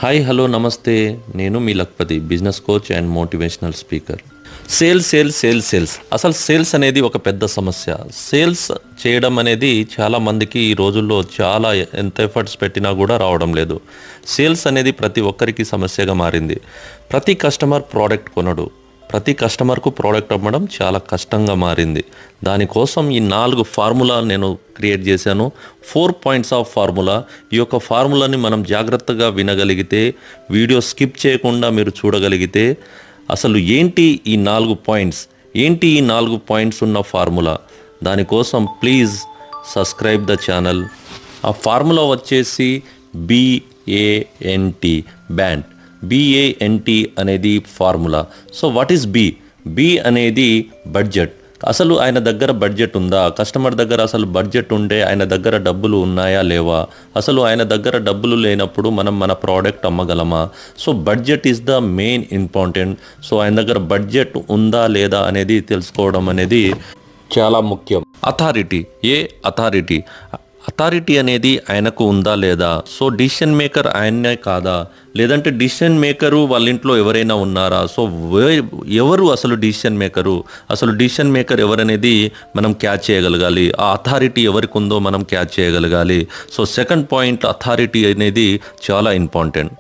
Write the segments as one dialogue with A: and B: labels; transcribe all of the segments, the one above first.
A: Hi hello namaste. నేను మీ Lakhpati, business coach and motivational speaker. Sales అసలు సేల్స్ అనేది ఒక పెద్ద సమస్య. సేల్స్ చేయడం అనేది చాలా మందికి ఈ రోజుల్లో చాలా ఎంత ఎఫర్ట్స్ పెట్టినా కూడా రావడం లేదు. సేల్స్ అనేది ప్రతి ఒక్కరికి సమస్యగా మారింది. ప్రతి కస్టమర్ ప్రోడక్ట్ కొనడు. ప్రతి కస్టమర్కు ప్రోడక్ట్ అమ్మడం చాలా కష్టంగా మారింది. దానికోసం ఈ 4 ఫార్ములా నేను క్రియేట్ చేశాను. 4 పాయింట్స్ ఆఫ్ ఫార్ములా. ఈ యొక్క ఫార్ములాని మనం జాగ్రత్తగా వినగలిగితే, వీడియో స్కిప్ చేయకుండా మీరు చూడగలిగితే అసలు ఏంటి ఈ 4 పాయింట్స్, ఏంటి ఈ 4 పాయింట్స్ ఉన్న ఫార్ములా, దానికోసం ప్లీజ్ సబ్స్క్రైబ్ ద ఛానల్. ఆ ఫార్ములా వచ్చేసి BANT, బ్యాండ్. BANT అనేది formula. So what is B అనేది బడ్జెట్. అసలు ఆయన దగ్గర బడ్జెట్ ఉందా? కస్టమర్ దగ్గర అసలు బడ్జెట్ ఉంటే ఆయన దగ్గర డబ్బులు ఉన్నాయా లేవా? అసలు ఆయన దగ్గర డబ్బులు లేనప్పుడు మనం మన ప్రోడక్ట్ అమ్మగలమా? So budget is the main important. So ఆయన దగ్గర బడ్జెట్ ఉందా లేదా అనేది తెలుసుకోవడం అనేది చాలా ముఖ్యం. అథారిటీ అనేది ఆయనకు ఉందా లేదా? సో డిసిషన్ మేకర్ ఆయనే కాదా, లేదంటే డిసిషన్ మేకరు వాళ్ళ ఇంట్లో ఎవరైనా ఉన్నారా? సో ఎవరు అసలు డిసిషన్ మేకరు? అసలు డిసిషన్ మేకర్ ఎవరనేది మనం క్యాచ్ చేయగలగాలి. ఆ అథారిటీ ఎవరికి ఉందో మనం క్యాచ్ చేయగలగాలి. సో సెకండ్ పాయింట్, అథారిటీ అనేది చాలా ఇంపార్టెంట్.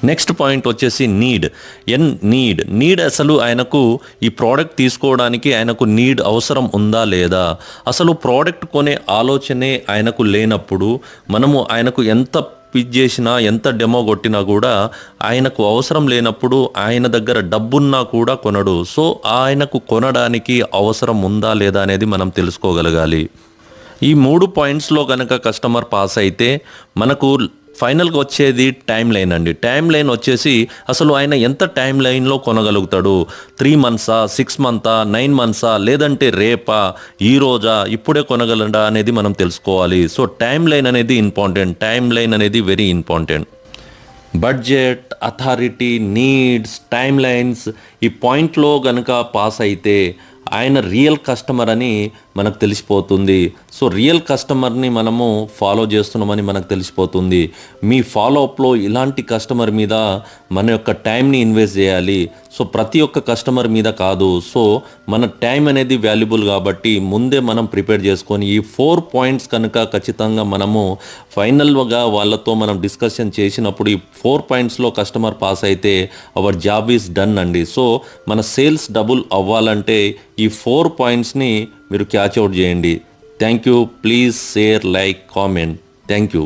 A: నెక్స్ట్ పాయింట్ వచ్చేసి నీడ్. అసలు ఆయనకు ఈ ప్రోడక్ట్ తీసుకోవడానికి ఆయనకు నీడ్ అవసరం ఉందా లేదా? అసలు ప్రోడక్ట్ కొనే ఆలోచనే ఆయనకు లేనప్పుడు మనము ఆయనకు ఎంత పిచ్ చేసినా, ఎంత డెమో కొట్టినా కూడా ఆయనకు అవసరం లేనప్పుడు ఆయన దగ్గర డబ్బున్నా కూడా కొనడు. సో ఆయనకు కొనడానికి అవసరం ఉందా లేదా అనేది మనం తెలుసుకోగలగాలి. ఈ 3 పాయింట్స్లో కనుక కస్టమర్ పాస్ అయితే మనకు ఫైనల్గా వచ్చేది టైం లైన్ అండి. టైం లైన్ వచ్చేసి అసలు ఆయన ఎంత టైం లైన్లో కొనగలుగుతాడు? 3 మంత్సా, 6 మంతా, 9 మంత్సా, లేదంటే రేపా, ఈ రోజా, ఇప్పుడే కొనగలడా అనేది మనం తెలుసుకోవాలి. సో టైం లైన్ అనేది ఇంపార్టెంట్. టైం లైన్ అనేది very important. Budget, authority, needs, time lines ఈ పాయింట్లో కనుక పాస్ అయితే ఆయన రియల్ కస్టమర్ అని మనకు తెలిసిపోతుంది. సో రియల్ కస్టమర్ని మనము ఫాలో చేస్తున్నామని మనకు తెలిసిపోతుంది. మీ ఫాలోఅప్లో ఇలాంటి కస్టమర్ మీద మన యొక్క టైంని ఇన్వెస్ట్ చేయాలి. సో ప్రతి ఒక్క కస్టమర్ మీద కాదు. సో మన టైం అనేది వాల్యుబుల్ కాబట్టి ముందే మనం ప్రిపేర్ చేసుకొని ఈ 4 పాయింట్స్ కనుక ఖచ్చితంగా మనము ఫైనల్గా వాళ్ళతో మనం డిస్కషన్ చేసినప్పుడు ఈ 4 పాయింట్స్లో కస్టమర్ పాస్ అయితే అవర్ జాబ్ ఈజ్ డన్ అండి. సో మన సేల్స్ డబుల్ అవ్వాలంటే ఈ 4 పాయింట్స్ని మీరు క్యాచ్ అవుట్ చేయండి. Thank you. Please share, like, comment. Thank you.